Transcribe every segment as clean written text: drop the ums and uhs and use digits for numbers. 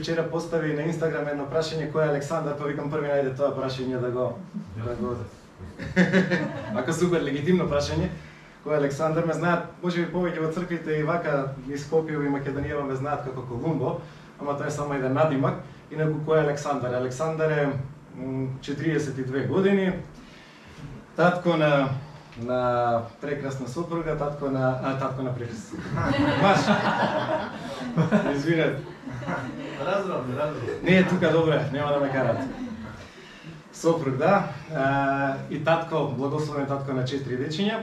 вчера постави на Инстаграм едно прашање кој е Александар, па викам први најде тоа прашање да го Ако супер легитимно прашање, кој е Александар, ме знаат, можеби повеќе во црквите и вака и Скопје и Македонија ме знаат како Колумбо, ама тоа е само еден надимак. Инаку кој е Александар? Александар е 42 години, татко на прекрасна сопруга, татко на прекрасна. Маш. Извинете. Разрам. Не е тука добре, нема да ме карат. Сопруг, да. И татко, благословен татко на 4 дечиња.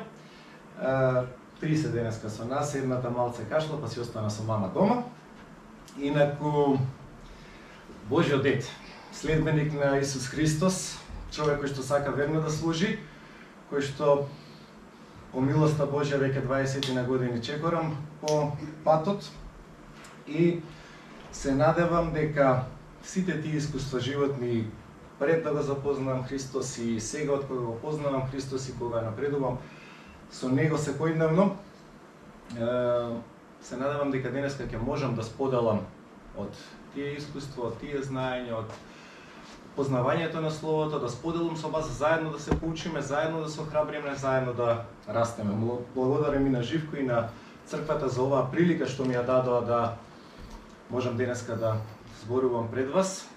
30 денеска со нас, едната малце кашла, па си остана со мама дома. Инаку Божјо дете, следбеник на Исус Христос, човек кој што сака верно да служи, кој што по милоста Божја веќе 20 на години чекорам по патот и се надевам дека сите тие искуства животни пред да го запознавам Христос и сега од кога го познавам Христос и кога напредувам со Него секојдневно, се надевам дека денеска ќе можам да споделам од тие искуства, од тие знаења, од познавањето на Словото, да споделам со вас, заедно да се поучиме, заедно да се охрабриме, заедно да растеме. Благодарам и на Живко и на црквата за оваа прилика што ми ја дадоа да можам денеска да зборувам пред вас.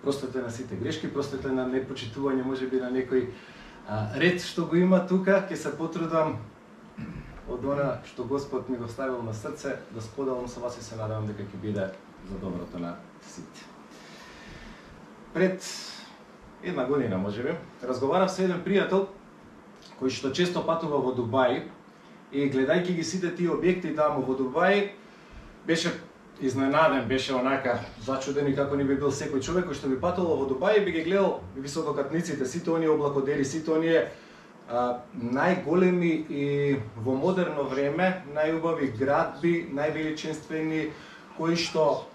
Простете на сите грешки, простете на непочитување, можеби на некој ред што го има тука, ќе се потрудам од она што Господ ми го ставил на срце да споделам со вас и се надевам дека ќе биде за доброто на сите. Пред една година, можеби, разговарав со еден пријател кој што често патува во Дубај и гледајќи ги сите тие објекти таму во Дубај, беше изненаден, беше онака зачуден и како ни би бил секој човек кој што би патувал во Дубај и би ги гледал висококатниците, сите оние облакодери, сите оние најголеми и во модерно време најубави градби, највеличинствени, кои што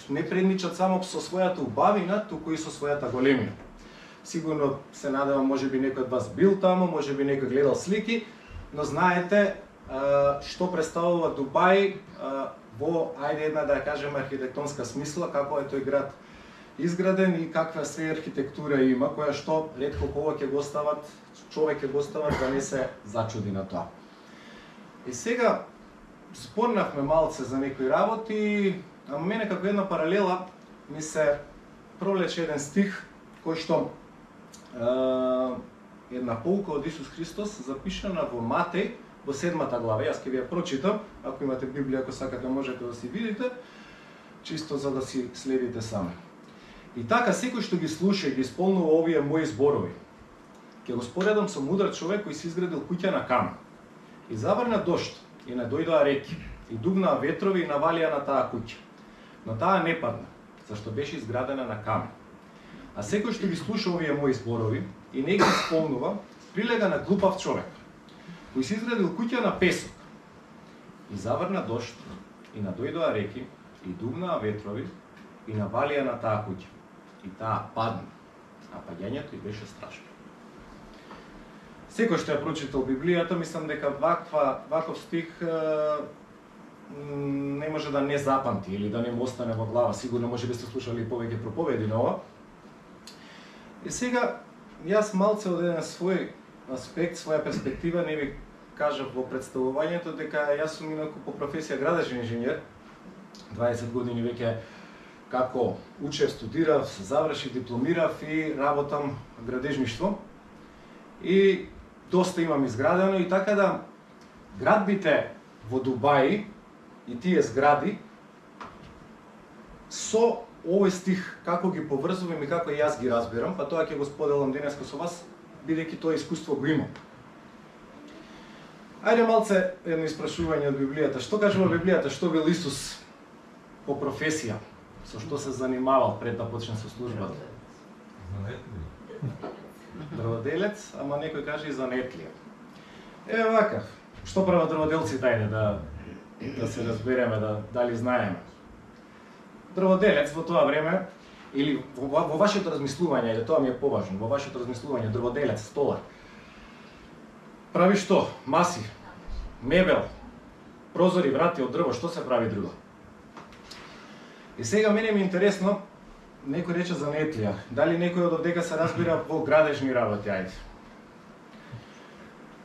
не предничат само со својата убавина, туку и со својата големина. Сигурно се надевам, можеби некој од вас бил таму, можеби некој гледал слики, но знаете што представува Дубај во, ајде една да ја кажеме архитектонска смисла, како е тој град изграден и каква се архитектура има, која што ретко кога ќе го остават, човек ќе го остават да не се зачуди на тоа. И сега спорнавме малце за некои работи, ама мене како една паралела ми се провлече еден стих кој што една поука од Исус Христос запишана во Матеј во 7-та глава. Јас ќе ви ја прочитам, ако имате Библија, ако сакате можете да си видите, чисто за да си следите сами. И така секој што ги слуша и ги исполнува овие мои зборови, ќе го споредам со мудар човек кој си изградил куќа на камен. И заврна дожд, и надојдоа реки, и дугнаа ветрови и навалија на таа куќа. Но таа не падна, зашто беше изградена на камен. А секој што ги слуша овие мои зборови и не ги исполнува, прилега на глупав човек, кој си изградил куќа на песок. И заврна дожд, и надојдоа реки, и дугнаа ветрови, и навалија на таа куќа. И таа падна, а паѓањето и беше страшно. Секој што ја прочитал Библијата, мислам дека ваков стих не може да не запамти или да не му остане во глава. Сигурно може би сте слушали повеќе проповеди на ова. И сега, јас малце од еден свој аспект, своја перспектива, не ви кажав во представувањето дека јас сум инаку по професија градежен инженер. 20 години веќе како учев, студирав, завршив, дипломирав и работам градежништво. И доста имам изградено и така да градбите во Дубај и тие згради со овој стих како ги поврзувам и како јас ги разбирам, па тоа ќе го споделам денеска со вас, бидејќи тоа искуство го имам. Ајде малце едно испрашување од Библијата. Што кажува Библијата, што бил Исус по професија? Со што се занимавал пред да почне со службата? Дрводелец, ама некој каже и занаетлија. Еве вака, што прават дрводелците, ајде да се разбереме, дали знаеме. Дрводелец во тоа време, или во вашето размислување, или тоа ми е поважно, во вашето размислување, дрводелец, столар, прави што? Маси, мебел, прозори, врати од дрво, што се прави друго? И сега мене ми е интересно, некој рече занатлија. Дали некој од овдека се разбира во градежни работи, ајде?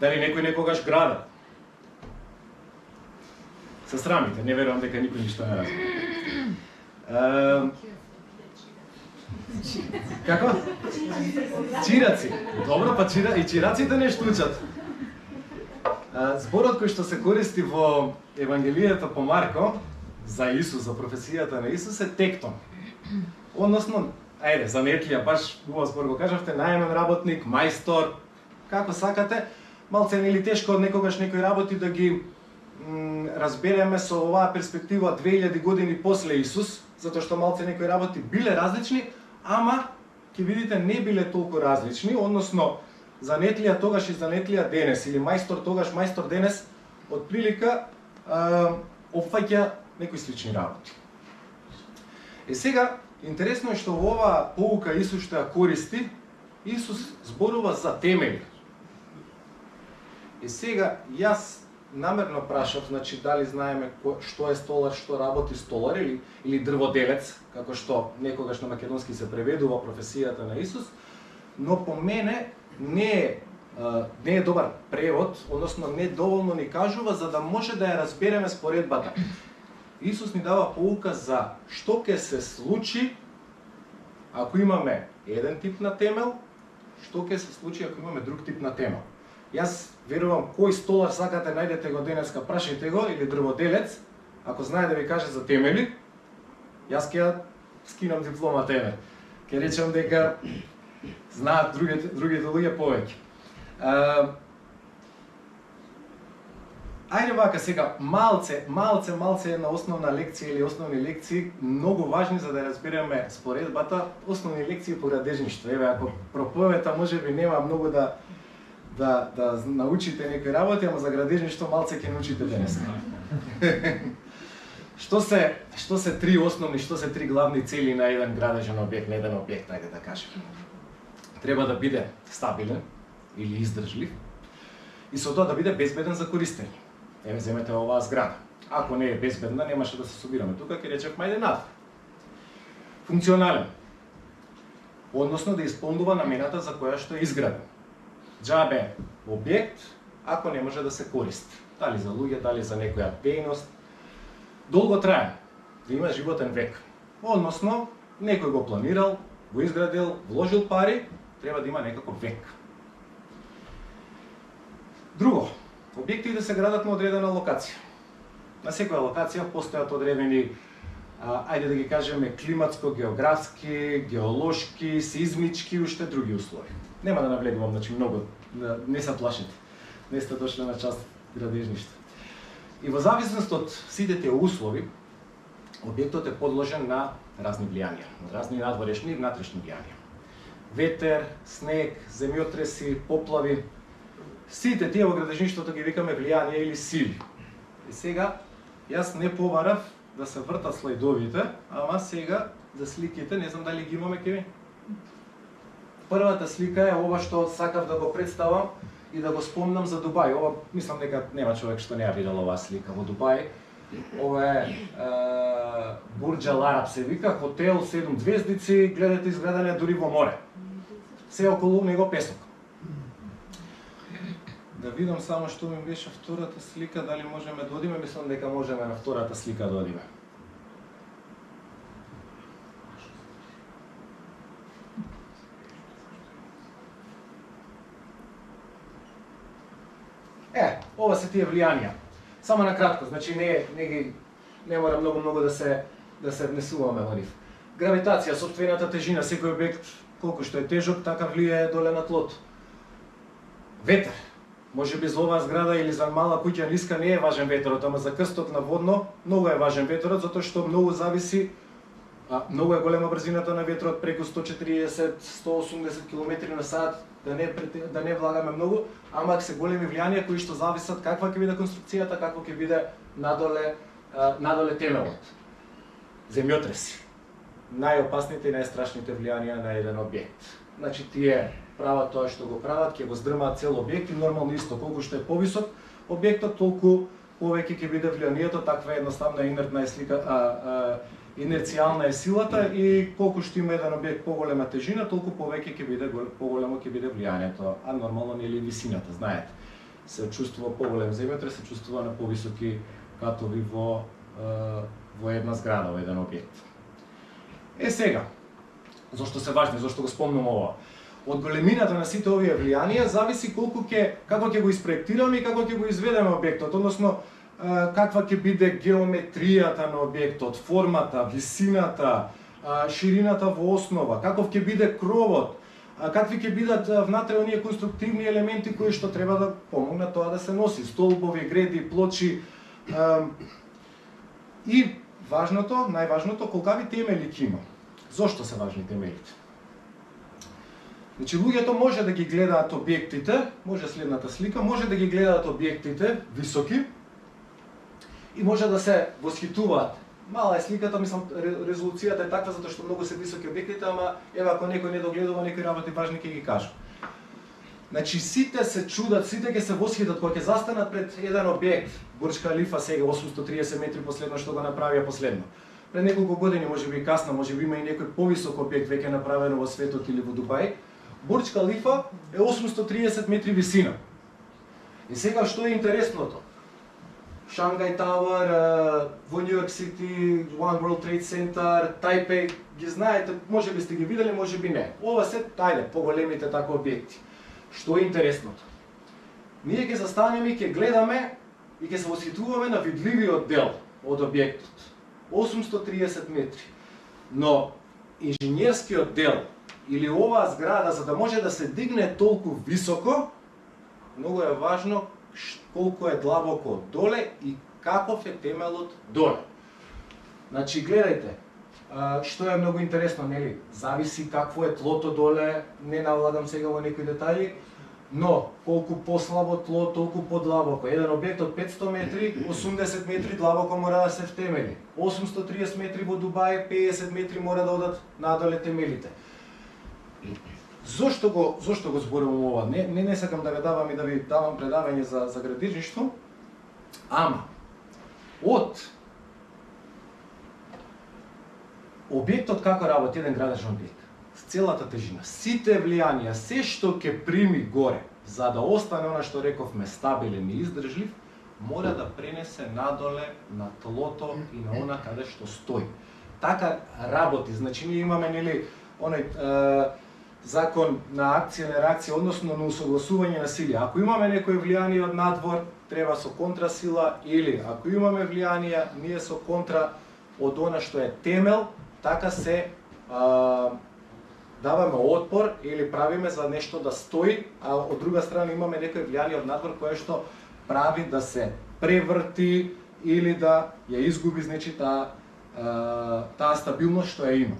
Дали некој некогаш града? Се срамите, не верувам дека никој ништо не разбира. Како? Чираци. Добро, па и чираците нешто учат. Зборот кој што се користи во Евангелијата по Марко за Исус, за професијата на Исус е тектон. Односно, ајде, занатлија, баш убав збор го кажавте, наемен работник, мајстор, како сакате, малце нели тешко од некогаш некои работи да ги разбереме со оваа перспектива 2000 години после Исус, затоа што малце некои работи биле различни, ама ќе видите не биле толку различни, односно занатлија тогаш и занатлија денес или мајстор тогаш, мајстор денес, од прилика опфаќа некои слични работи. И сега интересно е што во оваа поука Исус што ја користи, Исус зборува за темели. И сега јас намерно прашав, значи дали знаеме што е столар, што работи столар или дрводелец, како што некогаш на македонски се преведува професијата на Исус, но по мене не е добар превод, односно не доволно ни кажува за да може да ја разбереме споредбата. Исус ни дава поука за што ќе се случи ако имаме еден тип на темел, што ќе се случи ако имаме друг тип на темел. Јас верувам кој столар сакате најдете го денеска, прашајте го, или дрводелец, ако знае да ви каже за темели, јас ќе скинам дипломата еве. Ќе речам дека знаат другите луѓе повеќе. Ајде вака сега, малце една основна лекција или основни лекции, многу важни за да разбереме споредбата, основни лекции по градежништво. Еве, ако проповедата можеби нема многу да научите некои работи, ама за градежништво малце ќе научите денес. Што се три основни, што се три главни цели на еден градежен објект, на еден објект, ајде да кажем. Треба да биде стабилен или издржлив и со тоа да биде безбеден за користење. Еве, земете оваа зграда. Ако не е безбедна, немаше да се собираме тука, ќе речевме ајде надвор. Функционален. Односно да исполнува намената за која што е изграден. Џабе објект, ако не може да се користи. Дали за луѓе, дали за некоја дејност. Долго траен, да има животен век. Односно, некој го планирал, го изградил, вложил пари, треба да има некаков век. Друго, објекти да се градат на одредена локација. На секоја локација постојат одредени, ајде да ги кажеме, климатско-географски, геолошки, сеизмички и уште други услови. Нема да навлегувам, значи многу, не се плашите. Не сте дошли на част градежништво. И во зависност од сите тие услови, објектот е подложен на разни влијанија, разни надворешни и внатрешни влијанија. Ветер, снег, земјотреси, поплави, сите тие во градежништвото ги викаме влијанија или сили. И сега, јас не побарав да се вртат слайдовите, ама сега за сликите, не знам дали ги имаме кеви. Првата слика е ова што сакав да го представам и да го спомнам за Дубај. Ова, мислам дека нема човек што не ја видел оваа слика во Дубај. Ова е Бурџ Ал Араб се вика, хотел 7 звездици, гледате изгледане дури во море. Се околу него песок. Да видам само што ми беше втората слика, дали можеме да одиме, мислам дека можеме на втората слика да одиме. Ова се тие влијанија. Само на кратко, значи не мора многу да се внесуваме во нив. Гравитација, сопствената тежина, секој објект колку што е тежок, така влијае доле на тлото. Ветер. Можеби за оваа зграда или за мала куќа ниска не е важен ветерот, ама за крстот на водно многу е важен ветерот, затоа што многу зависи, многу е голема брзината на ветерот, преку 140-180 км на сат, да не влагаме многу, ама се големи влијанија кои што зависат каква ќе биде конструкцијата, какво ќе биде надоле темелот. Земјотреси. Најопасните и најстрашните влијанија на еден објект. Значи тие прават тоа што го прават, ќе го здрмаат цел објект и нормално исто, колку што е повисок објектот, толку повеќе ќе биде влијанието, таква едноставна инертна инерцијална е силата и колку што има еден објект поголема тежина, толку повеќе ќе биде поголемо ќе биде влијанието, а нормално нели висината, знаете. Се чувствува поголем земјотрес, се чувствува на повисоки катови во една зграда, во еден објект. Сега, зошто се важни, зошто го спомнам ова? Од големината на сите овие влијанија зависи како ќе го испроектираме и како ќе го изведеме објектот, односно каква ќе биде геометријата на објектот, формата, висината, ширината во основа, каков ќе биде кровот, какви ќе бидат внатре оние конструктивни елементи кои што треба да помогнат тоа да се носи, столбови, греди, плочи. И важното, најважното, колкави темели ќе има. Зошто се важни темелите? Значи, луѓето може да ги гледаат објектите, може следната слика, може да ги гледаат објектите високи и може да се восхитуваат. Мала е сликата, мислам, резолуцијата е таква затоа што многу се високи објектите, ама ева ако некој не догледува некои работи важни ќе ги кажа. Значи сите се чудат, сите ќе се восхитат кога ќе застанат пред еден објект, Бурдж Калифа сега 830 метри последно што го направија последно. Пред неколку години, можеби и касно, можеби има и некој повисок објект веќе направено во светот или во Дубај. Бурдж Калифа е 830 метри висина. И сега што е интересното? Шангај Тауер, во Нью Йорк Сити, One World Trade Center, Тајпеј, ги знаете, може би сте ги видели, може би не. Ова се, тајде, поголемите така објекти. Што е интересното? Ние ќе застанеме, ќе гледаме и ќе се восхитуваме на видливиот дел од објектот. 830 метри. Но инженерскиот дел или оваа зграда, за да може да се дигне толку високо, многу е важно колку е длабоко доле и каков е темелот доле. Значи, гледајте, што е многу интересно, нели? Зависи какво е тлото доле, не навладам сега во некои детали, но колку послабо тло, толку подлабоко. Еден објект од 500 метри, 80 метри длабоко мора да се втемели. 830 метри во Дубај, 50 метри мора да одат надоле темелите. Зошто го зборувам ова? Не сакам да ве давам и да ви давам предавање за градежништво, ама од објектот како работи еден градежен објект, с целата тежина, сите влијанија, се што ќе прими горе, за да остане она што рековме стабилен и издржлив, мора да пренесе надоле на тлото и на она каде што стои. Така работи, значи ние имаме нели оној закон на акција на реакција, односно на усогласување на сили. Ако имаме некој влијание од надвор, треба со контрасила, или ако имаме влијанија, ние со контра од она што е темел, така се даваме отпор или правиме за нешто да стои, а од друга страна имаме некој влијание од надвор кое што прави да се преврти или да ја изгуби, значи таа стабилност што ја има.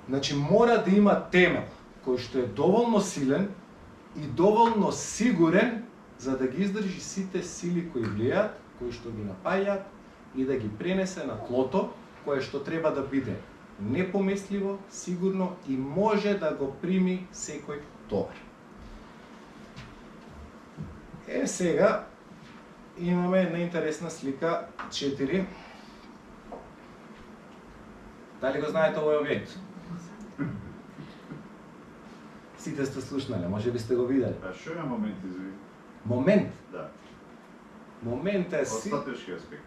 Значи мора да има темел кој што е доволно силен и доволно сигурен за да ги издржи сите сили кои влијаат, кои што ги напаѓаат и да ги пренесе на тлото кое што треба да биде непоместливо, сигурно и може да го прими секој товар. Сега имаме една интересна слика 4. Дали го знаете овој објект? Сите сте слушнале, може би сте го видели. А што е момент, извини? Момент? Да. Момент е Од стратешки аспект.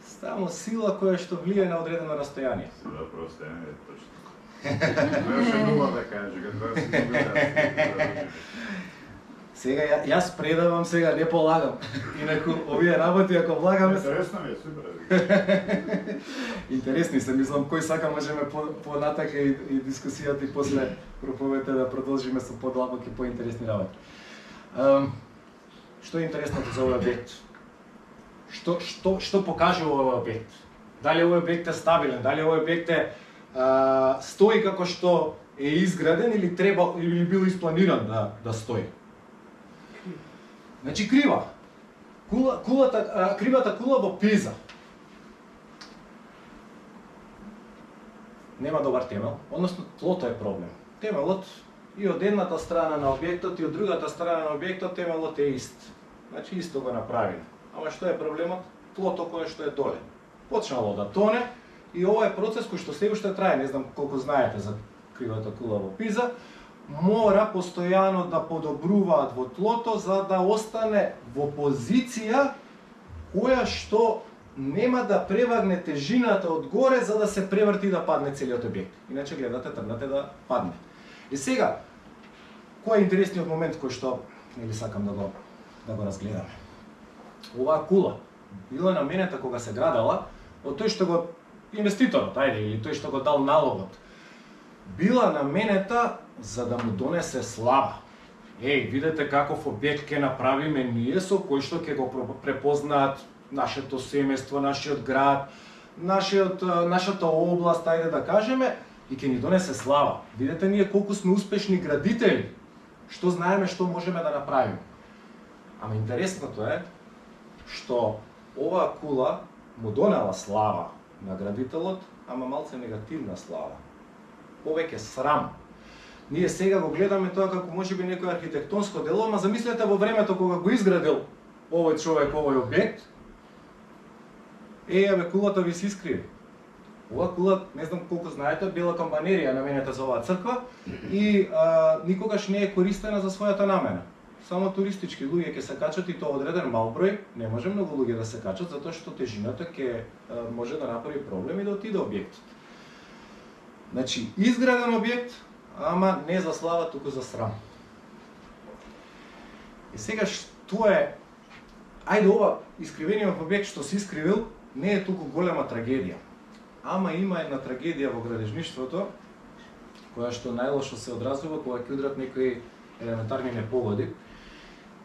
само сила која што влијае на одредено растојание. Да, просто е точно. Можеше нула да каже, како си добра. Сега јас предавам сега, не полагам. Инаку овие работи ако влагаме Интересно ми е, супер. интересни се, мислам кој сака можеме понатака и дискусијата и после проповедта да продолжиме со подлабоки поинтересни работи. Што е интересното за овој објект? Што покажува овој објект? Дали овој објект е стабилен, дали овој објект е стои како што е изграден или треба или бил испланиран да стои? Значи крива. Кривата кула во Пиза. Нема добар темел, односно тлото е проблем. Темелот и од едната страна на објектот и од другата страна на објектот темелот е ист. Значи исто го направиле. Ама што е проблемот? Тлото кое што е доле. Почнало да тоне и ова е процес кој што се уште трае, не знам колку знаете за кривата кула во Пиза, мора постојано да подобруваат во тлото за да остане во позиција која што нема да превагне тежината од горе за да се преврти да падне целиот објект. Иначе гледате, тргнате да падне. И сега, кој е интересниот момент кој што нели сакам да го разгледаме. Оваа кула била наменета кога се градела од тој што го инвеститорот, ајде, или тој што го дал налогот. Била наменета за да му донесе слава. Видете каков објект ќе направиме ние со кој што ќе го препознаат нашето семејство, нашиот град, нашата област, ајде да кажеме, и ќе ни донесе слава. Видете ние колку сме успешни градители, што знаеме што можеме да направиме. Ама интересното е што оваа кула му донела слава на градителот, ама малце негативна слава. Повеќе срам. Ние сега го гледаме тоа како можеби некој архитектонско дело, ама замислете во времето кога го изградил овој човек овој објект, кулата ви се искриви. Ова кула, не знам колку знаете, била камбанерија наменета за оваа црква и никогаш не е користена за својата намена. Само туристички луѓе ќе се качат и тоа одреден мал број, не може многу луѓе да се качат затоа што тежината ќе може да направи проблем и да отиде објектот. Значи, изграден објект, ама не за слава, туку за срам. И сега што е, ајде ова искривениот објект што се искривил, не е толку голема трагедија. Ама има една трагедија во градежништвото, која што најлошо се одразува кога ќе удрат некои елементарни непогоди.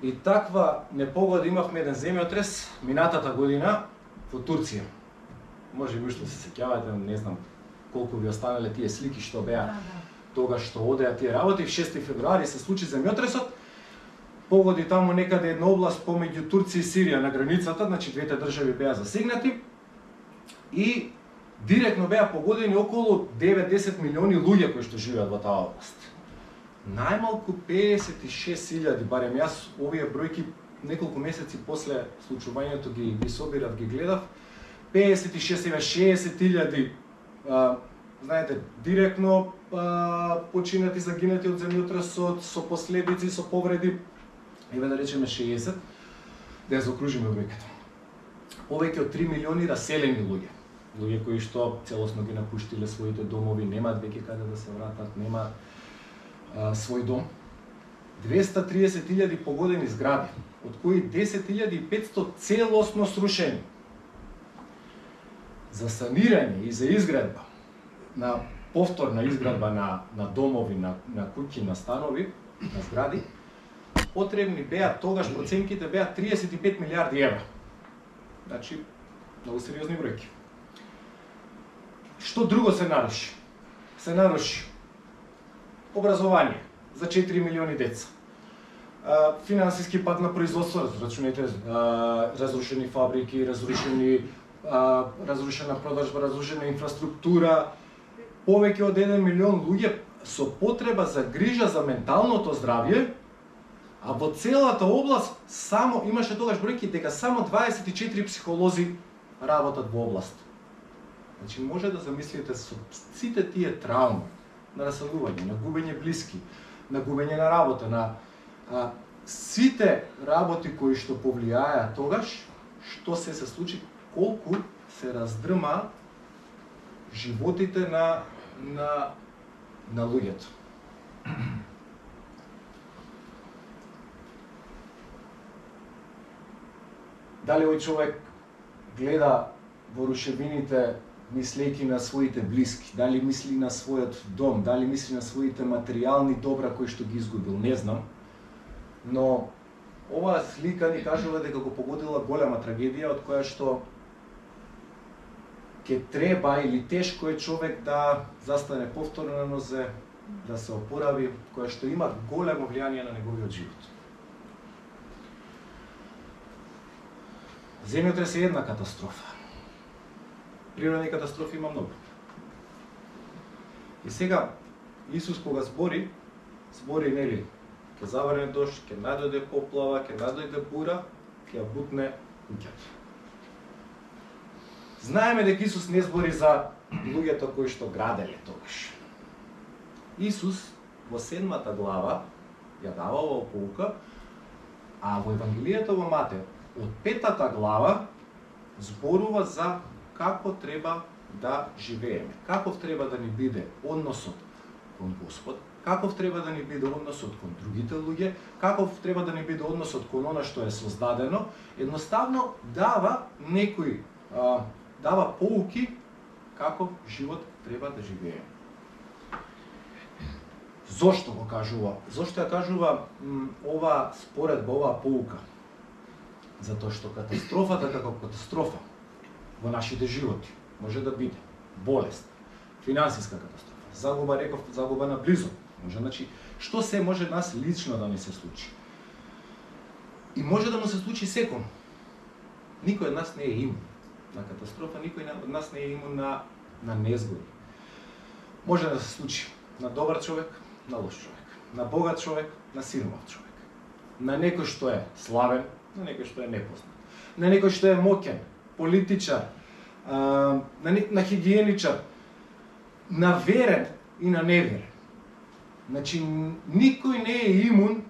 И таква непогода имавме еден земјотрес минатата година во Турција. Може би уште се сеќавате, не знам колку ви останале тие слики што беа тогаш што одеа тие работи. 6 февруари се случи земјотресот. Погоди таму некаде една област помеѓу Турција и Сирија на границата, значи двете држави беа засегнати и директно беа погодени околу 9-10 милиони луѓе кои што живеат во таа област. Најмалку 56.000, барем јас овие бројки неколку месеци после случувањето ги собирав, ги гледав, 56.000, знаете, директно починати, загинати од земјотресот, со последици, со повреди, да речеме 60, да ја заокружиме бројката. Повеќе од 3 милиони раселени луѓе. Луѓе кои што целосно ги напуштиле своите домови, немаат веќе каде да се вратат, немаат свој дом. 230.000 погодени згради, од кои 10.500 целосно срушени. За санирање и за изградба, на повторна изградба на домови, на куќи, на станови, на згради, потребни беа, тогаш проценките беа 35 милиарди евра. Значи, многу сериозни бројки. Што друго се наруши? Се наруши образование за 4 милиони деца. Финансиски пад на производство, рачунете, разрушени фабрики, разрушена продажба, разрушена инфраструктура, повеќе од 1 милион луѓе со потреба за грижа за менталното здравје, а во целата област само имаше тогаш бројки дека само 24 психолози работат во област. Значи може да замислите со сите тие трауми на раселување, на губење блиски, на губење на работа, на сите работи кои што повлијаја тогаш, што се случи, колку се раздрма животите на луѓето. Дали овој човек гледа во рушевините мислејќи на своите блиски, дали мисли на својот дом, дали мисли на своите материјални добра кои што ги изгубил, не знам. Но оваа слика ни кажува дека го погодила голема трагедија од која што ќе треба или тешко е човек да застане повторно на нозе, да се опорави, која што има големо влијание на неговиот живот. Земјотрес е една катастрофа. Природни катастрофи има многу. И сега Исус кога збори нели, ќе заврне дожд, ќе најдојде поплава, ќе најдојде бура, ќе ја бутне куќата. Знаеме дека Исус не збори за луѓето кои што граделе тогаш. Исус во 7-та глава ја дава оваа поука, а во Евангелието во Матеј од 5-та глава зборува за како треба да живееме, каков треба да ни биде односот кон Господ, каков треба да ни биде односот кон другите луѓе, каков треба да ни биде односот кон она што е создадено. Едноставно дава некои дава поуки каков живот треба да живееме. Зошто го кажува? Зошто ја кажува ова споредба, оваа поука? Затоа што катастрофата како катастрофа во нашите животи може да биде болест, финансиска катастрофа, загуба, реков, загуба на близок, може, значи, што се може нас лично да ни се случи. И може да му се случи секом. Никој од нас не е имун на катастрофа, никој од нас не е имун на незгоди. Може да се случи на добар човек, на лош човек, на богат човек, на сиромав човек, на некој што е славен, на некој што е непознат, на некој што е моќен, политичар, на хигиеничар, на верен и на неверен. Значи, никој не е имун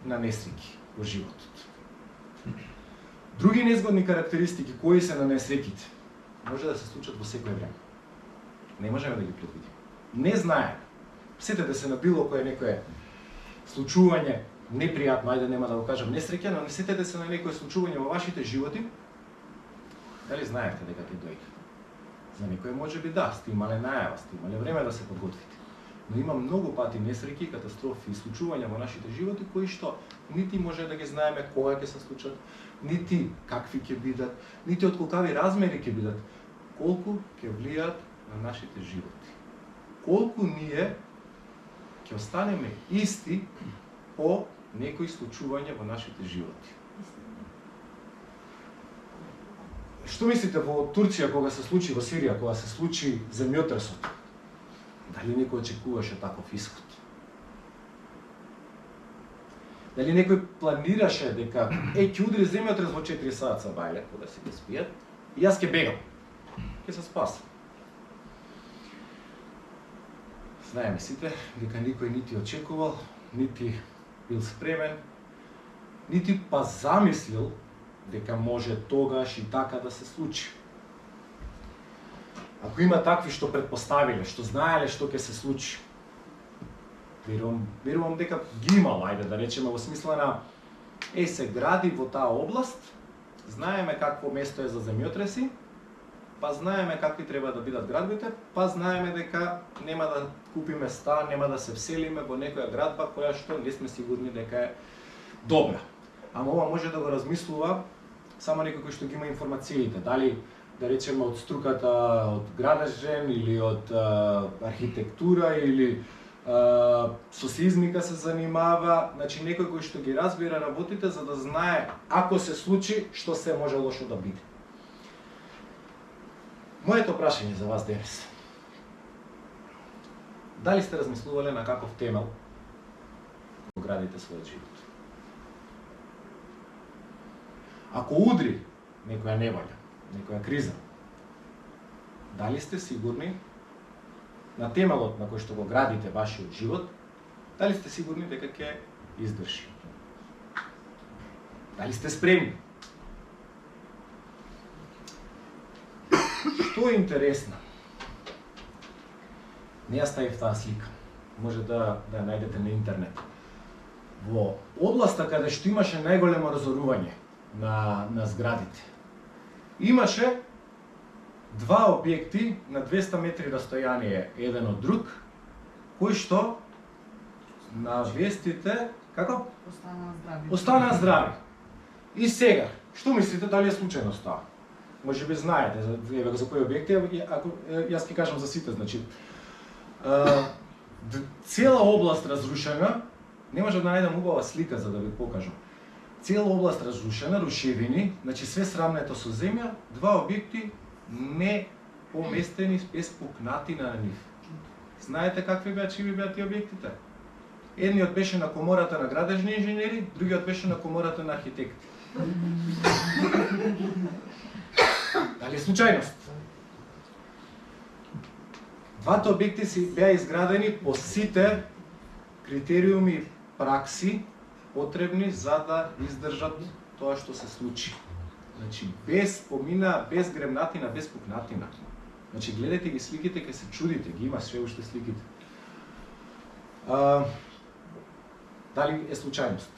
на несреќи во животот. Други незгодни карактеристики кои се на несреќите може да се случат во секое време. Не можеме да ги предвидиме. Не знаеме. Сетете се на било кое некое случување непријатно, ајде нема да го кажам несреќа, но не сетете се на некое случување во вашите животи. Дали знаете дека ќе дојде? За некој може би да, сте имале најава, сте имале време да се подготвите. Но има многу пати несреќи, катастрофи и случувања во нашите животи кои што нити може да ги знаеме кога ќе се случат, нити какви ќе бидат, нити од колкави размери ќе бидат, колку ќе влијат на нашите животи. Колку ние ќе останеме исти по некои случувања во нашите животи. Што мислите во Турција кога се случи, во Сирија кога се случи земјотресот? Дали некој очекуваше таков исход? Дали некој планираше дека ќе удри земјотрес во 4 саат бајле, кога се ги спијат, и јас ќе бегам, ќе се спасам? Знаеме сите дека никој нити очекувал, нити бил спремен, нити па замислил дека може тогаш и така да се случи. Ако има такви што предпоставиле, што знаеле што ќе се случи, верувам дека ги имало, ајде да речеме во смисла на се гради во таа област, знаеме какво место е за земјотреси, па знаеме какви треба да бидат градбите, па знаеме дека нема да купиме стан, нема да се вселиме во некоја градба која што не сме сигурни дека е добра. Ама ова може да го размислува само некој кој што ги има информациите, дали да речеме од струката од градежен или од архитектура или со сеизмика се занимава, значи некој кој што ги разбира работите за да знае ако се случи што се може лошо да биде. Моето прашање за вас денес. Дали сте размислувале на каков темел го градите својот живот? Ако удри некоја неволја, некоја криза, дали сте сигурни на темелот на кој што го градите вашиот живот, дали сте сигурни дека ќе издржи? Дали сте спремни? Што е интересно? Не ја ставив таа слика. Може да ја најдете на интернет. Во областа каде што имаше најголемо разорување на зградите, имаше два објекти на 200 метри растојание еден од друг, кои што на вестите, како? Останаа здрави. И сега, што мислите, дали е случајност тоа? Може би знаете за кои објекти, ако јас ќе кажам за сите, значи цела област разрушена, не може да најдам убава слика за да ви покажам. Цела област разрушена, рушевини, значи све срамнето со земја, два објекти не поместени без пукнатина на нив. Знаете какви беа, чиви беа тие објектите? Едниот беше на комората на градежни инженери, другиот беше на комората на архитекти. Дали е случајност? Двата објекти си беа изградени по сите критериуми и пракси потребни за да издржат тоа што се случи. Значи, без помина, без гремнатина, без пукнатина. Значи, гледате ги сликите, ке се чудите, ги има све уште сликите. Дали е случајност?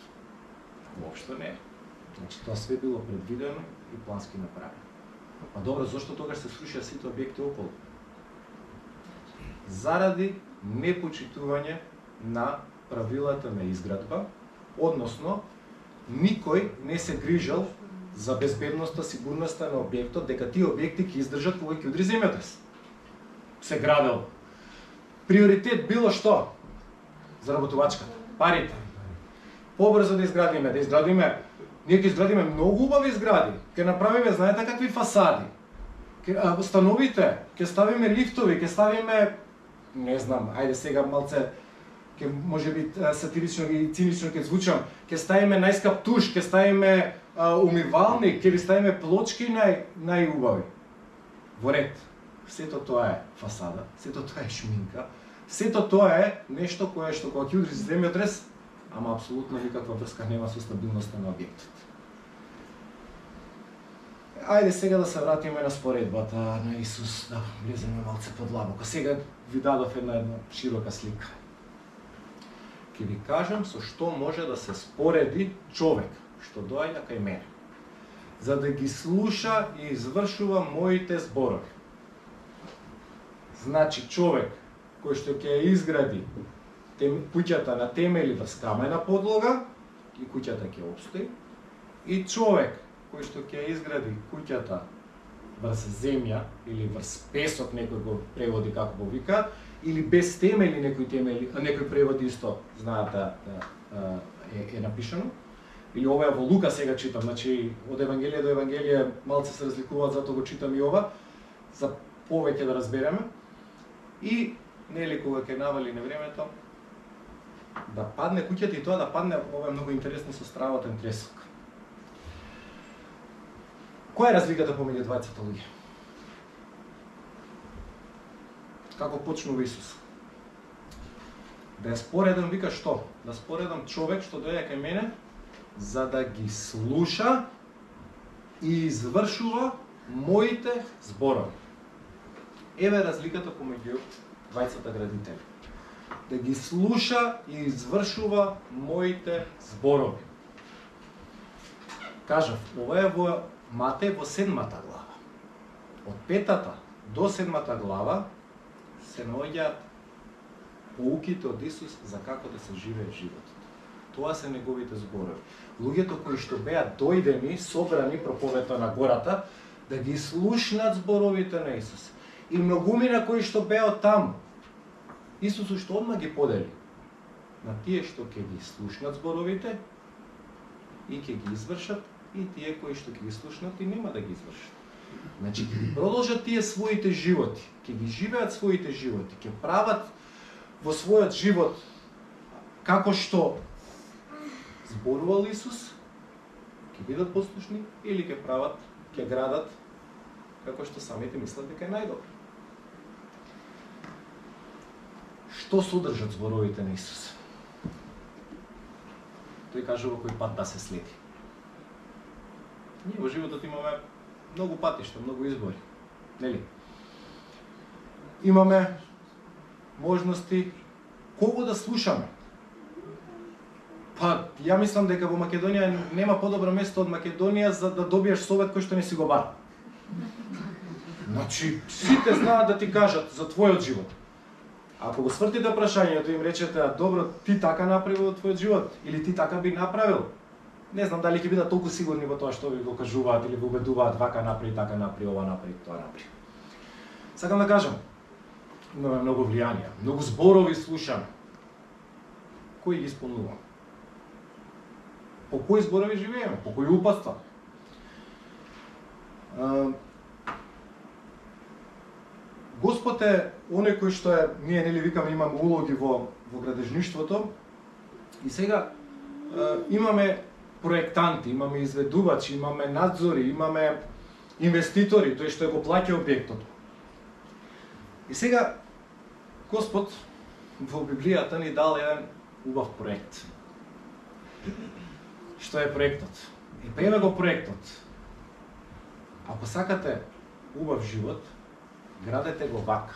Воопшто не е. Значи, тоа све било предвидено и плански направено. Па добро, зошто тогаш се срушија сите објекти околу? Заради непочитување на правилата на изградба, односно, никој не се грижал за безбедноста, сигурноста на објектот, дека тие објекти ќе издржат кога ќе удри земјотрес. Се градел. Приоритет било што? Заработувачката, парите. Побрзо да изградиме, ние ќе изградиме многу убави згради, ќе направиме, знаете какви фасади, становите, ќе ставиме лифтови, ќе ставиме, не знам, ајде сега малце, ќе може би сатирично и цинично ќе звучам, ќе ставиме најскап туш, ќе ставиме умивалник, ќе ви ставиме плочки најубави. Во ред. Сето тоа е фасада, сето тоа е шминка, сето тоа е нешто кое што кога ќе удри земјотрес, ама апсолутно никаква врска нема со стабилноста на објектот. Ајде сега да се вратиме на споредбата на Исус, да влеземе малце подлабоко. Сега ви дадов една широка слика. Ќе ви кажам со што може да се спореди човек што доаѓа кај мене, за да ги слуша и извршува моите зборови. Значи човек кој што ќе изгради куќата на темели врз камена подлога и куќата ќе опстои, и човек кој што ќе изгради куќата врз земја или врз песок, некој го преводи како го вика, или без темели, некој преводи исто знаат е напишано. Или ова е во Лука сега читам, значи од Евангелие до Евангелие малце се разликуваат, затоа го читам и ова, за повеќе да разбереме. И нели кога ќе навали на времето, да падне куќата и тоа да падне, ова е многу интересно, со стравотен тресок. Која е разликата помеѓу двајцата луѓе? Како почнува Исус? Да ја споредам, вика што? Да споредам човек што дојде кај мене, за да ги слуша и извршува моите зборови. Еве разликата помеѓу двајцата градители. Да ги слуша и извршува моите зборови. Кажав, ова е во Матеј во 7-та глава. Од 5-та до 7-та глава се наоѓаат поуките од Исус за како да се живее животот. Тоа се неговите зборови. Луѓето кои што беа дојдени, собрани проповета на гората, да ги слушнат зборовите на Исус. И многумина кои што беа таму, Исус уште одма ги подели на тие што ќе ги слушнат зборовите и ќе ги извршат, и тие кои што ќе ги слушнат и нема да ги извршат. Значи, ќе ги продолжат тие своите животи, ќе ги живеат своите животи, ќе прават во својот живот како што зборувал Исус, ќе бидат послушни или ќе прават, ќе градат како што самите мислат дека е најдобро. Што содржат зборовите на Исус? Тој кажува кој пат да се следи. Ние во животот имаме многу патишта, многу избори. Нели? Имаме можности кого да слушаме. Па, ја мислам дека во Македонија нема подобро место од Македонија за да добиеш совет кој што не си го бара. Значи, сите знаат да ти кажат за твојот живот. Ако го свртите прашањето и им речете, добро, ти така направи во твојот живот, или ти така би направил, не знам дали ќе бидат толку сигурни во тоа што ви го кажуваат или го убедуваат, вака направи, така направи, ова направи, тоа направи. Сакам да кажам, имаме многу влијанија, многу зборови слушаме. Кои ги исполнуваме? По кои зборови живееме? По кои упатства? Господ е оној кој што е, ние нели викаме имаме улоги во градежништвото, и сега имаме проектанти, имаме изведувачи, имаме надзори, имаме инвеститори, тој што го плаќа објектот. И сега Господ во Библијата ни дал еден убав проект. Што е проектот? И еве го проектот. Ако сакате убав живот, градете го вака.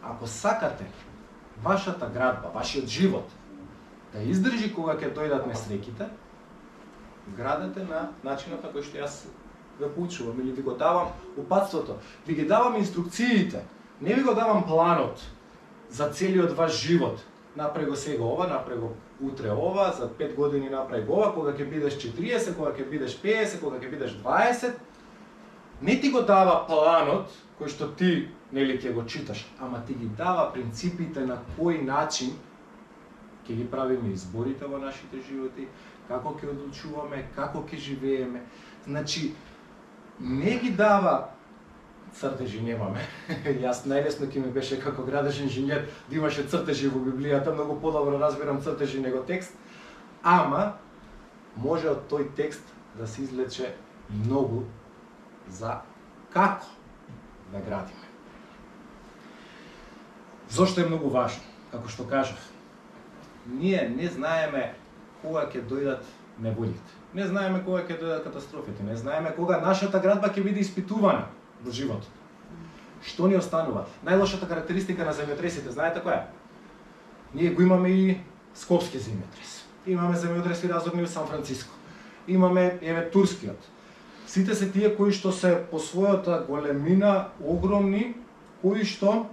Ако сакате вашата градба, вашиот живот да издржи кога ќе дојдат несреќите, градете на начинот на кој што јас ве поучувам или ви го давам упатството. Ви ги давам инструкциите, не ви го давам планот за целиот ваш живот. Направи го сега ова, направи го утре ова, за 5 години направи го ова, кога ќе бидеш 40, кога ќе бидеш 50, кога ќе бидеш 20. Не ти го дава планот кој што ти нели ќе го читаш, ама ти ги дава принципите на кој начин ќе ги правиме изборите во нашите животи, како ќе одлучуваме, како ќе живееме. Значи, не ги дава цртежи немаме. Јас најлесно ќе ми беше како градеш инженер да имаше цртежи во Библијата, многу подобро разбирам цртежи него текст, ама може од тој текст да се извлече многу за како да градиме. Зошто е многу важно? Како што кажав, ние не знаеме кога ќе дојдат неволите. Не знаеме кога ќе дојдат катастрофите, не знаеме кога нашата градба ќе биде испитувана во животот. Што ни останува? Најлошата карактеристика на земјотресите, знаете која е? Ние го имаме и Скопски земјотрес. Имаме земјотреси разорни во Сан Франциско. Имаме еве турскиот. Сите се тие кои што се по својата големина огромни, кои што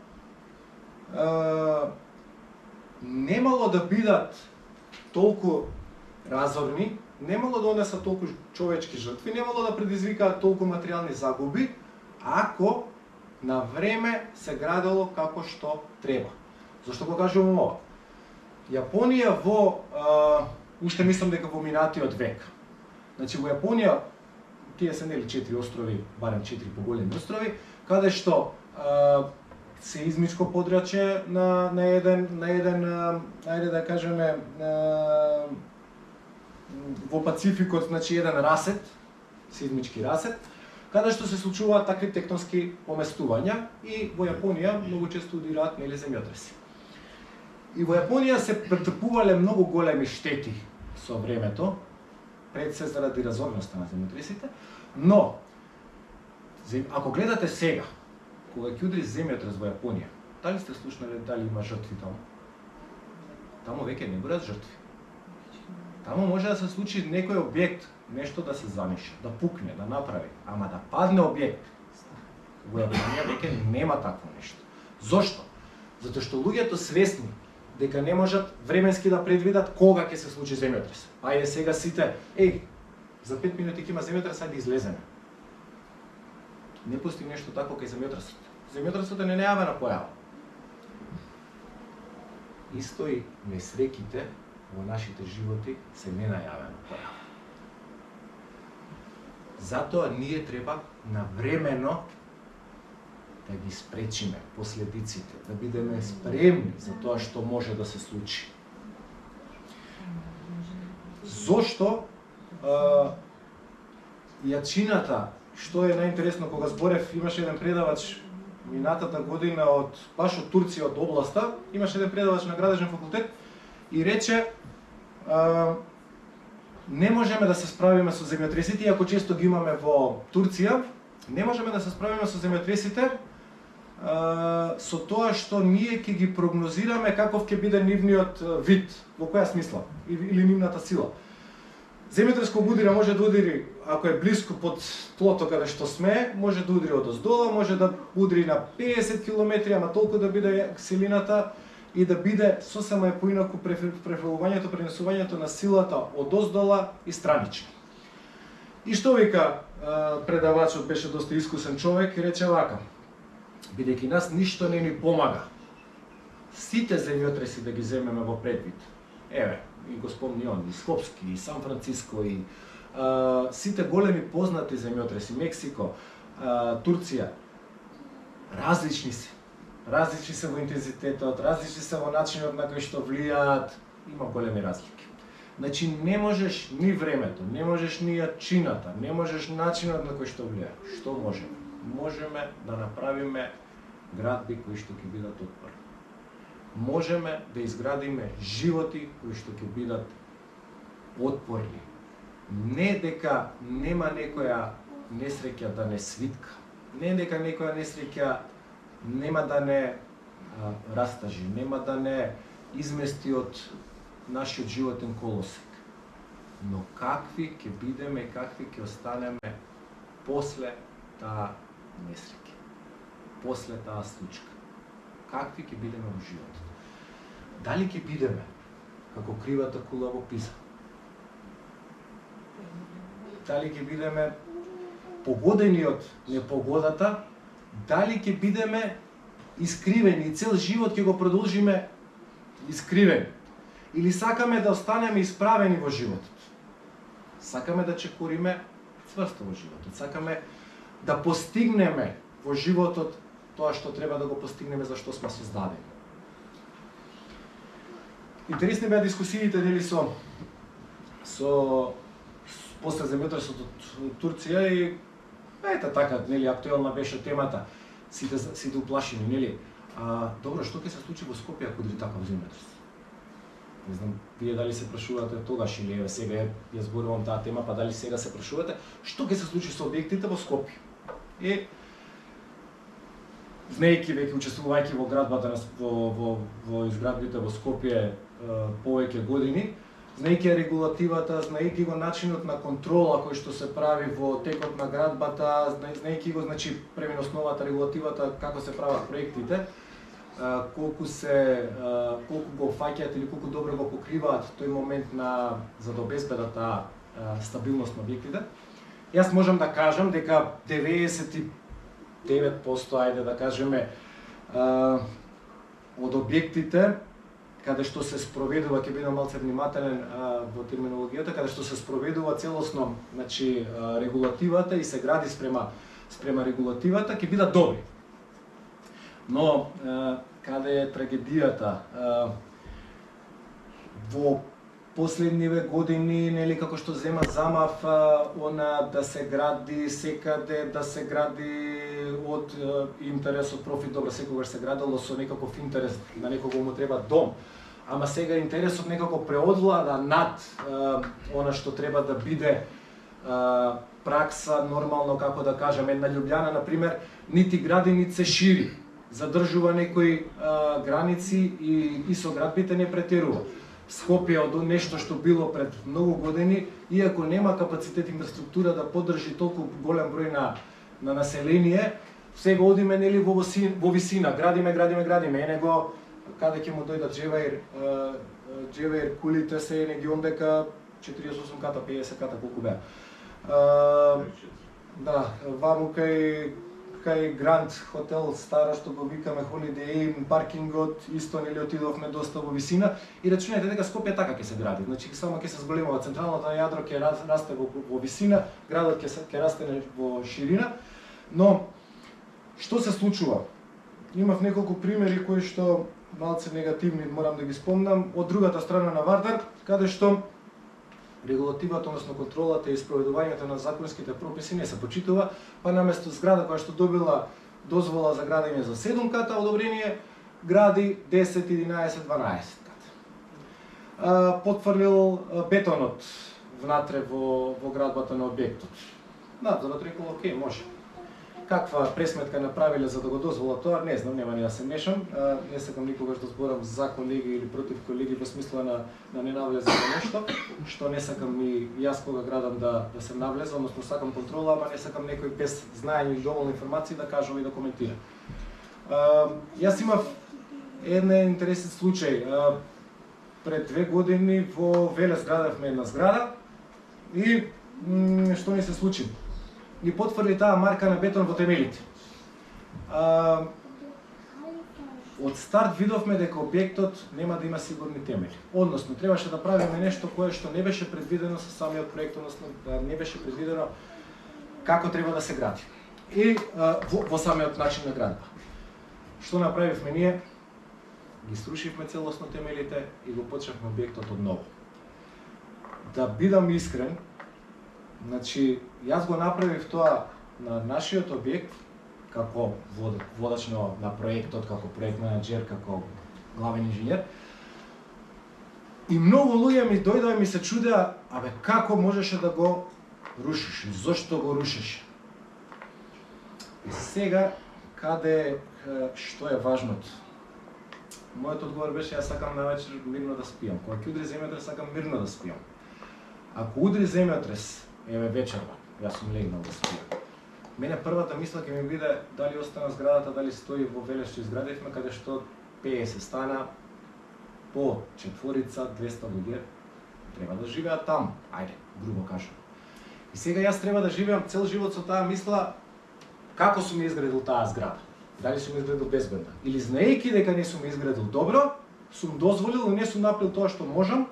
немало да бидат толку разорни, немало да донесат толку човечки жртви, немало да предизвикаат толку материјални загуби, ако на време се градело како што треба. Зошто го кажувам ова? Јапонија уште мислам дека во минатиот век. Значи во Јапонија тие се нели 4 острови, барем 4 поголеми острови, каде што сеизмичко подрачје на еден ајде да кажеме во Пацификот, значи еден расет, сеизмички расет, каде што се случуваат такви тектонски поместувања и во Јапонија многу често удираат нели земјотреси. И во Јапонија се претрпувале многу големи штети со времето, пред се заради разорноста на земјотресите, но ако гледате сега, кога ќе удри земјотрес во Јапонија, дали сте слушнале дали има жртви таму? Таму веќе не будат жртви. Таму може да се случи некој објект, нешто да се замиша, да пукне, да направи, ама да падне објект. Во Јапонија веќе нема такво нешто. Зошто? Затоа што луѓето свесни дека не можат временски да предвидат кога ќе се случи земјотрес. Ајде сега сите, за 5 минути ќе има земјотрес, ајде излеземе. Не постои нешто такво кај земјотресот. Земјотресот е ненајавена појава. Исто и несреќите во нашите животи се ненајавена појава. Затоа ние треба навремено да ги спречиме последиците, да бидеме спремни за тоа што може да се случи. Зошто јачината, што е најинтересно, кога зборев, имаше еден предавач минатата година баш од Турција, од областа, имаше еден предавач на градежен факултет и рече не можеме да се справиме со земјотресите, иако често ги имаме во Турција, не можеме да се справиме со земјотресите со тоа што ние ќе ги прогнозираме каков ќе биде нивниот вид, во која смисла, или нивната сила. Земјотрес кога удира може да удири, ако е блиску под тлото каде што сме, може да удири одоздола, може да удири на 50 км, ама толку да биде силината и да биде сосема е поинаку префрлувањето, пренесувањето на силата одоздола и странично. И што вика предавачот, беше доста искусен човек и рече вака: бидејќи нас ништо не ни помага, сите земјотреси да ги земеме во предвид. Еве, и го спомни он, и Скопски, и Сан Франциско, и сите големи познати земјотреси, Мексико, Турција, различни се. Различни се во интензитетот, различни се во начинот на кој што влијаат, има големи разлики. Значи не можеш ни времето, не можеш ни јачината, не можеш начинот на кој што влијае. Што можеме? Можеме да направиме градби кои што ќе бидат отпорни. можеме да изградиме животи кои што ќе бидат отпорни. Не дека нема некоја несреќа да не свитка, не дека некоја несреќа нема да не растажи, нема да не измести од нашиот животен колосек. Но какви ќе бидеме, какви ќе останеме после таа несреќа, после таа случка. Какви ќе бидеме во животот? Дали ќе бидеме како кривата кула во Пиза? Дали ќе бидеме погодени од непогодата? Дали ќе бидеме искривени и цел живот ќе го продолжиме искривени? Или сакаме да останеме исправени во животот? Сакаме да чекориме цврсто во животот. Сакаме да постигнеме во животот тоа што треба да го постигнеме, за што сме создадени. Интересни беа дискусиите дели со после земјотресот од Турција и ете така, нели, актуелна беше темата. Сите уплашени, нели? Добро, што ќе се случи во Скопје ако дојде таков земјотрес? Не знам, вие дали се прашувате тогаш или сега ја зборувам таа тема, па дали сега се прашувате што ќе се случи со објектите во Скопје? И знаејќи веќе учествувајќи во градбата во изградбите во Скопје повеќе години, знаејќи регулативата, знаејќи го начинот на контрола кој што се прави во текот на градбата, знаејќи го, значи, преминосновата регулативата, како се прават проектите, колку го фаќаат или колку добро го покриваат тој момент за да обезбедат таа стабилност на објектите. Јас можам да кажам дека 99%, ајде да кажеме, од објектите каде што се спроведува, ќе бидам малце внимателен во терминологијата, каде што се спроведува целосно, значи, регулативата и се гради спрема регулативата, ќе бидат добри. Но каде е трагедијата? Во последниве години, нели, како што зема замав да се гради секаде, да се гради од интерес, од профит, добро, секогаш се градало со некаков интерес, на некого му треба дом. Ама сега интересот некако преодлада над она што треба да биде пракса, нормално, како да кажем, една Љубљана, например, нити гради, нити се шири. Задржува некои граници и со градбите не претерува. Скопје од нешто што било пред многу години, иако нема капацитет и инфраструктура да поддржи толку голем број на население, сега одиме, нели, во висина, градиме, е него каде ќе му дојдат джеваир кулите се неги ондека 48 ката, 50 ката, колку беа. Да, ваму кај Гранд хотел Стара, што го викаме Holiday Inn, паркингот, исто, нели, отидовме доста во висина и рачунајте дека Скопје така ќе се гради. Значи само ќе се зголемува, централното јадро ќе расте во висина, градот ќе расте во ширина. Но што се случува? Имав неколку примери кои што малце негативни, морам да ги спомнам, од другата страна на Вардар, каде што регулативата, односно контролата и спроведувањето на законските прописи не се почитува, па наместо зграда која што добила дозвола за градење за 7 ката, одобрение гради 10, 11, 12 ката. Потфрлил бетонот внатре во градбата на објектот. Надзорот рекол, окей, може. Каква пресметка направиле за да го дозволат тоа, не знам, нема ни да се мешам. Не сакам никогаш да зборам за колеги или против колеги во смисла на ненавлеза за нешто, што не сакам и јас кога градам да се навлезам, односно сакам контрола, ама не сакам некој без знаење и доволно информации да кажува и да коментира. Јас имав еден интересен случај. Пред 2 години во Велес градевме една зграда и што ни се случи? Ни потврди таа марка на бетон во темелите. Од старт видовме дека објектот нема да има сигурни темели. Односно, требаше да правиме нешто кое што не беше предвидено со самиот проект, односно не беше предвидено како треба да се гради. И во самиот начин на градба. Што направивме ние? Ги срушивме целосно темелите и го почнавме објектот од ново. Да бидам искрен, значи, јас го направив тоа на нашиот објект, како водач на проектот, како проект менаџер, како главен инженер. И многу луѓе ми дојдоа и ми се чудеа, абе како можеше да го рушиш и зошто го рушиш. И сега што е важното? Мојот одговор беше јас сакам навечер мирно да спијам. Кога ќе удри земјотрес сакам мирно да спијам. Ако удри земјотрес, еве вечерва, јас сум легнал да спијам. Мене првата мисла ќе ми биде дали остана зградата, дали стои во Велес што изградивме, каде што 50 стана по четворица, 200 луѓе треба да живеат таму. Ајде, грубо кажам. И сега јас треба да живеам цел живот со таа мисла како сум изградил таа зграда. Дали сум изградил безбедно или знаејќи дека не сум изградил добро, сум дозволил и не сум направил тоа што можам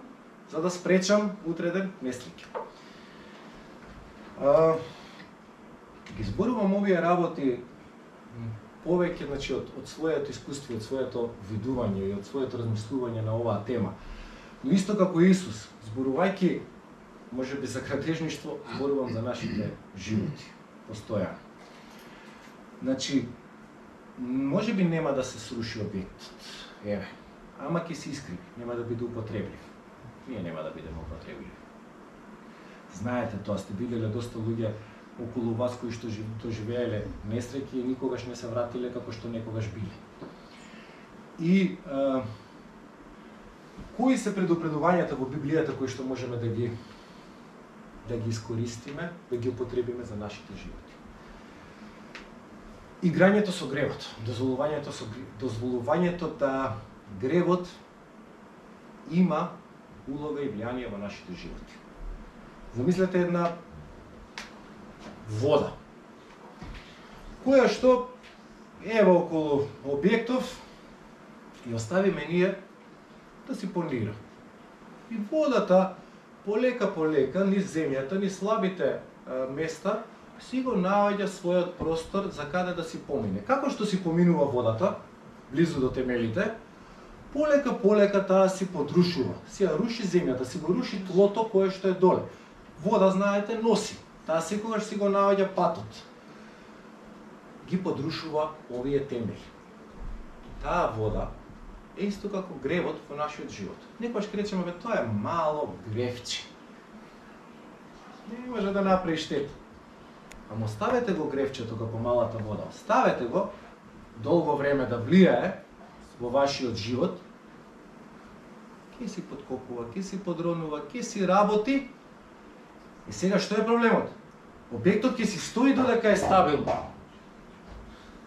за да спречам утреден несреќа. Ги зборувам овие работи повеќе, значи, од своето искуство, од своето видување и од своето размислување на оваа тема. Но исто како Исус, зборувајќи можеби за градежништво, зборувам за нашите животи, постојано. Значи, можеби нема да се сруши објектот, еве, ама ќе се искриви, нема да биде употреблив. Ние нема да бидеме употребливи. Знаете тоа, сте виделе доста луѓе околу вас кои што доживееле несреќи и никогаш не се вратиле како што некогаш биле. И кои се предупредувањата во Библијата кои што можеме да ги искористиме, да ги употребиме за нашите животи? Играњето со гревот, дозволувањето да гревот има улога и влијание во нашите животи. Замислете една вода, која што ева околу објектов и оставиме ние да си понира. И водата полека низ земјата, низ слабите места, си го наоѓа својот простор за каде да си помине. Како што си поминува водата, близу до темелите, полека таа си подрушува, си ја руши земјата, си го руши тлото кое што е доле. Вода, знаете, носи. Таа секогаш си го наоѓа патот. Ги подрушува овие темели. Таа вода е исто како гревот во нашиот живот. Некојаш ќе речеме, бе, тоа е мало гревче. Не може да направи штета. Ама оставете го гревчето како малата вода. Оставете го долго време да влијае во вашиот живот. Ке си подкопува, ке си подронува, ке си работи. И сега што е проблемот? Објектот ќе си стои додека е стабилно.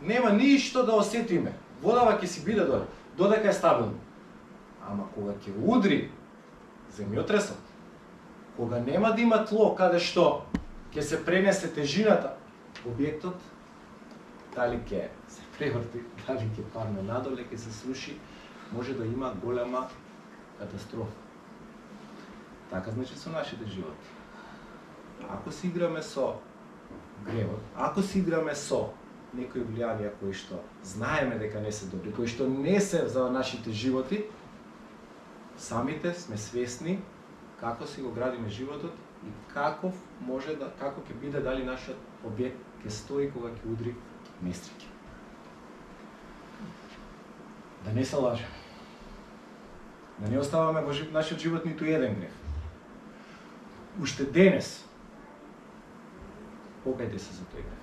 Нема ништо да осетиме. Водава ќе си биде додека е стабилно. Ама кога ќе удри земјотресот, кога нема да има тло каде што ќе се пренесе тежината, објектот дали ќе се преврти, дали ќе падне надоле, ќе се сруши, може да има голема катастрофа. Така значи со нашите животи. Ако си играме со гревот, ако си играме со некои влијанија кои што знаеме дека не се добри, кои што не се за нашите животи, самите сме свесни како си го градиме животот и како ќе биде дали нашиот објект ќе стои кога ќе удри несреќа. Да не се лажеме. Да не оставаме во нашиот живот ниту еден грев. Уште денес покајте се за тој грев.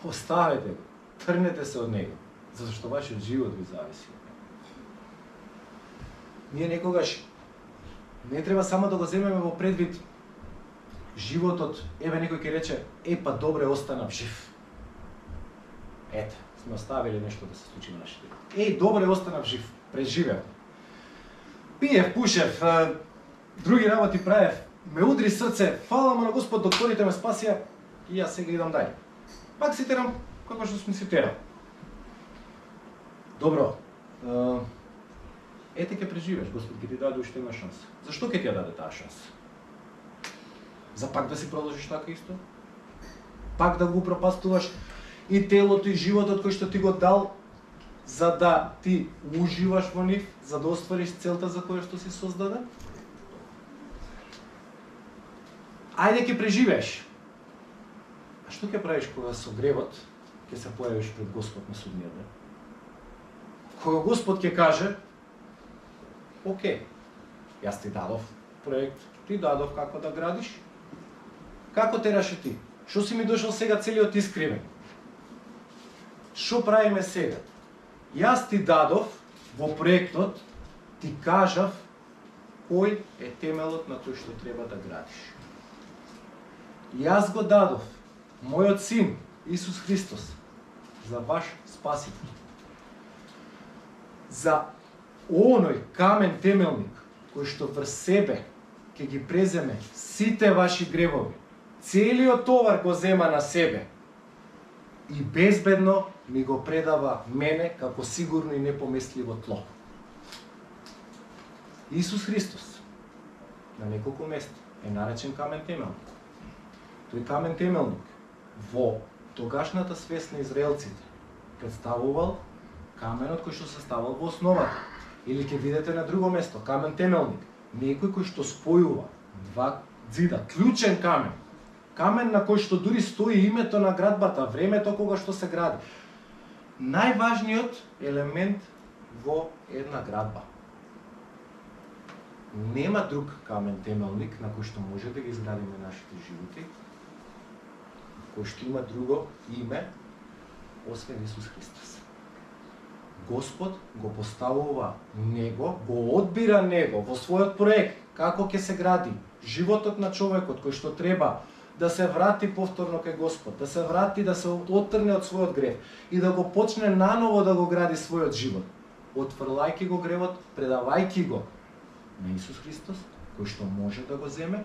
Оставете го, тргнете се од него, затоа што вашиот живот ви зависи од него. Ние некогаш не треба само да го земеме во предвид животот, еве некој ќе рече, па добре останав жив. Ете, сме оставили нешто да се случи во нашите животи. Добре останав жив, преживеав. Пиев, пушев, други работи правев, ме удри срце, фала му на Господ, докторите ме спасија и јас сега идам дај. Пак си терам како што сме си терам. Добро, ете ќе преживеш, Господ ќе ти даде уште една шанса. Зашто ќе ти ја даде таа шанса? За пак да си продолжиш така исто? Пак да го пропастуваш и телото и животот кој што ти го дал, за да ти уживаш во нив, за да оствариш целта за која што си создаден? Ајде ќе преживееш. А што ќе правиш кога со гревот ќе се појавиш пред Господ на судниот ден? Кога Господ ќе каже, Океј, јас ти дадов проект, ти дадов како да градиш. Како тераше ти? Што си ми дошол сега целиот искривен? Што правиме сега? Јас ти дадов во проектот, ти кажав кој е темелот на тој што треба да градиш. Јас го дадов, мојот син, Исус Христос, за ваш спасител. За оној камен темелник, кој што врз себе ќе ги преземе сите ваши гревови, целиот товар го зема на себе и безбедно ми го предава мене како сигурно и непоместливо тло. Исус Христос на неколку места е наречен камен темелник. Тој камен темелник во тогашната свест на израелците представувал каменот кој што се ставал во основата. Или ќе видите на друго место, камен темелник, некој кој што спојува два ѕида, клучен камен. Камен на кој што дури стои името на градбата, времето кога што се гради. Најважниот елемент во една градба. Нема друг камен темелник на кој што може да ги изградиме нашите животи, кој што има друго име, освен Исус Христос. Господ го поставува него, го одбира него во својот проект, како ќе се гради животот на човекот кој што треба да се врати повторно кај Господ, да се врати, да се оттрне од својот грев и да го почне наново да го гради својот живот, отфрлајќи го гревот, предавајќи го на Исус Христос, кој што може да го земе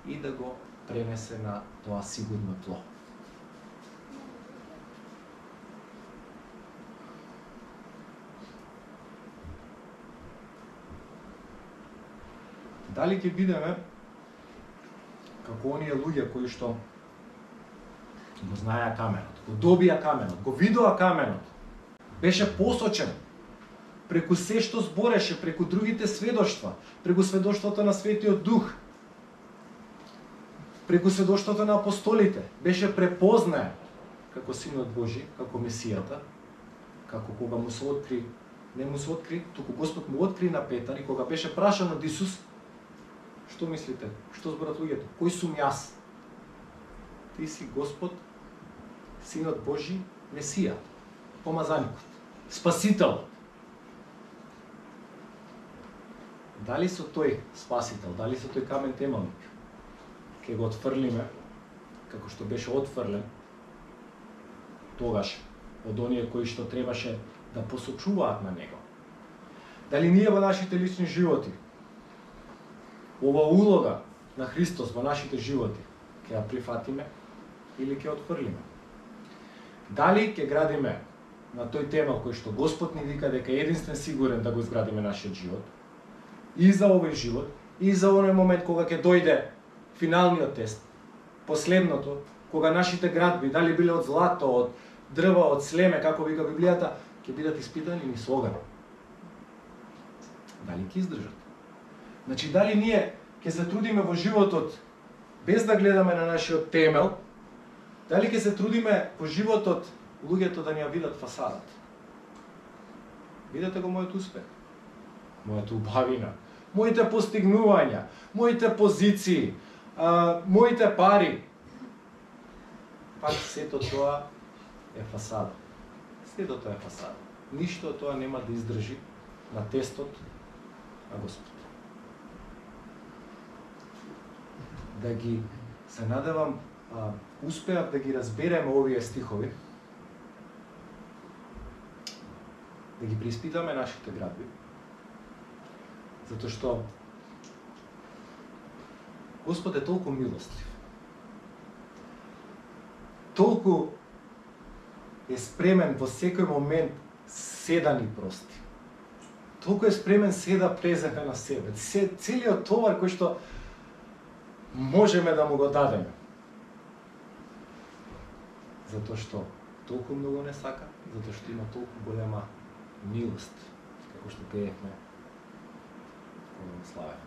и да го пренесе на тоа сигурно тло. Дали ќе бидеме како оние луѓе кои што го знаеа каменот, го добија каменот, го видоа каменот, беше посочен преку се што збореше, преку другите сведоштва, преку сведоштвото на Светиот Дух, преку сведоштвото на апостолите, беше препознаен како Синот Божи, како Месијата, како кога му се откри, не му се откри, туку Господ му откри на Петар и кога беше прашан од Исус, што мислите? Што зборат луѓето? Кој сум јас? Ти си Господ, Синот Божи, Месија, помазаникот, Спасителот. Дали со тој Спасител, дали со тој камен темелник ќе го отфрлиме, како што беше отфрлен тогаш од оние кои што требаше да посочуваат на него? Дали ние во нашите лични животи ова улога на Христос во нашите животи ќе ја прифатиме или ќе отфрлиме? Дали ќе градиме на тој темел кој што Господ ни вика дека е единствен сигурен да го изградиме нашиот живот, и за овој живот, и за оној момент кога ќе дојде финалниот тест, последното, кога нашите градби, дали биле од злато, од дрва, од слеме, како вика Библијата, ќе бидат испитани низ оган. Дали ќе издржат? Значи, дали ние ќе се трудиме во животот без да гледаме на нашиот темел, дали ќе се трудиме во животот луѓето да ни ја видат фасадата? Видете го мојот успех, мојата убавина, моите постигнувања, моите позиции, моите пари. Пак сето тоа е фасада. Сето тоа е фасада. Ништо од тоа нема да издржи на тестот на Господ. Да ги, се надевам, успеав да ги разбереме овие стихови, да ги преиспитаме нашите градби, затоа што Господ е толку милостив, толку е спремен во секој момент се да ни прости, толку е спремен се да преземе на себе, целиот товар кој што можеме да му го дадеме. Затоа што толку многу не сака, затоа што има толку голема милост, како што пеевме кога го славевме.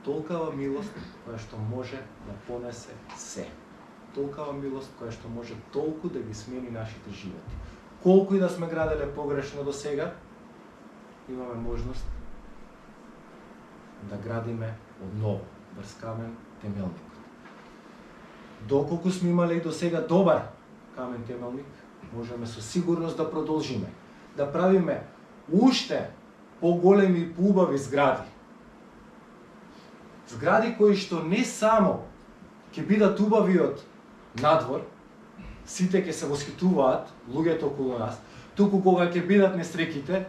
Толкава милост која што може да понесе се. Толкава милост која што може толку да ги смени нашите животи. Колку и да сме граделе погрешно до сега, имаме можност да градиме одново врз камен темелникот. Доколку сме имале и до сега добар камен темелник, можеме со сигурност да продолжиме, да правиме уште поголеми и поубави згради. Згради кои што не само ќе бидат убави од надвор, сите ќе се восхитуваат, луѓето околу нас, туку кога ќе бидат несреќите,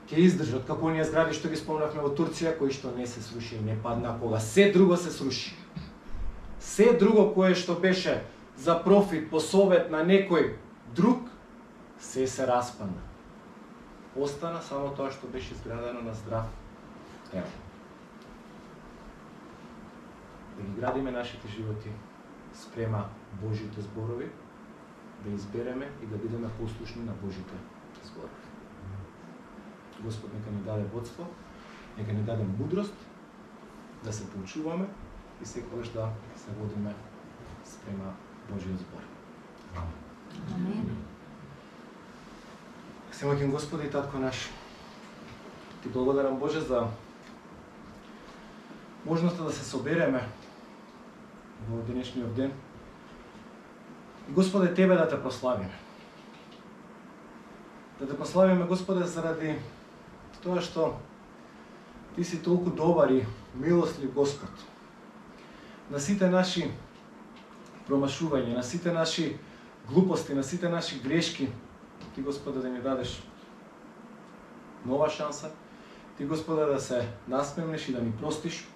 ќе издржат, како оние згради што ги спомнавме во Турција, кои што не се сруши и не падна, кога се друго се сруши. Се друго кое што беше за профит, по совет на некој друг, се распадна. Остана само тоа што беше изградено на здрав темел. Да ги градиме нашите животи спрема Божите зборови, да избереме и да бидеме послушни на Божите зборови. Господ нека ни даде водство, нека ни даде мудрост да се поучуваме и секогаш да се водиме спрема Божиот збор. Амин. Всемогъщ Господи и Татко наш, Ти благодарам Боже за можноста да се собереме во денешниот ден. И Господе, Тебе да Те прославиме. Да Те прославиме, Господе, заради тоа што Ти си толку добар и милостлив Господ. На сите наши промашувања, на сите наши глупости, на сите наши грешки, Ти, Господе, да ни дадеш нова шанса. Ти, Господе, да се насмевнеш и да ни простиш.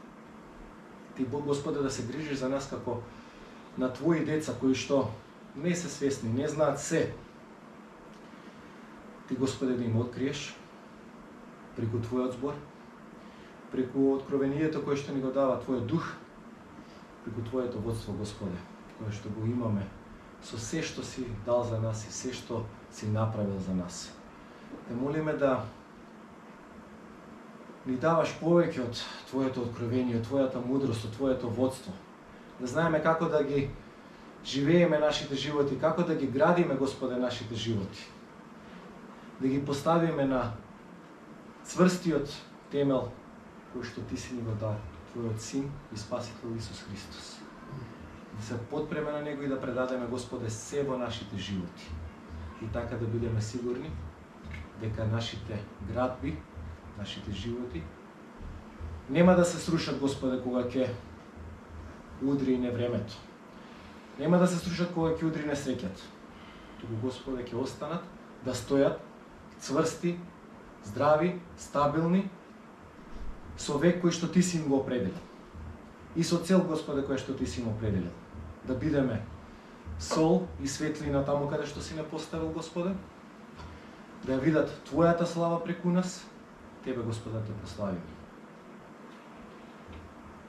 Ти, Господе, да се грижиш за нас како на Твои деца кои што не се свесни, не знаат се. Ти, Господе, да им откриеш преку Твојот збор, преку откровението кое што ни го дава Твојот дух, преку Твоето водство, Господе, кое што го имаме со се што си дал за нас и се што си направил за нас. Те молиме да ни даваш повеќе од Твоето откровение, од Твојата мудрост, од Твоето водство. Да знаеме како да ги живееме нашите животи, како да ги градиме, Господе, нашите животи. Да ги поставиме на цврстиот темел кој што Ти си ни го дал, Твојот Син и Спасител Исус Христос. Да се подпреме на Него и да предадеме, Господе, се во нашите животи. И така да бидеме сигурни дека нашите градби, нашите животи нема да се срушат, Господе, кога ќе удри невремето. Нема да се срушат кога ќе удри несреќата. Туку, Господе, ќе останат да стојат цврсти, здрави, стабилни, со век кој што Ти си им го определил. И со цел, Господе, која што Ти си им определил. Да бидеме сол и светлина таму каде што си не поставил, Господе. Да ја видат Твојата слава преку нас. Тебе, Господе, Те прославиме.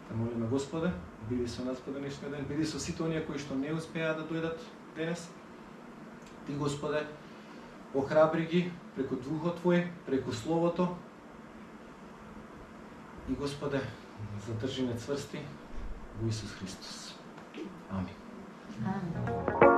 Те молиме, Господе, биди со нас по денешниот ден, биди со сите оние кои што не успеа да дојдат денес. Ти, Господе, охрабри ги преку Духот Твој, преку Словото. И, Господе, задржи не цврсти во Исус Христос. Амин. Амин.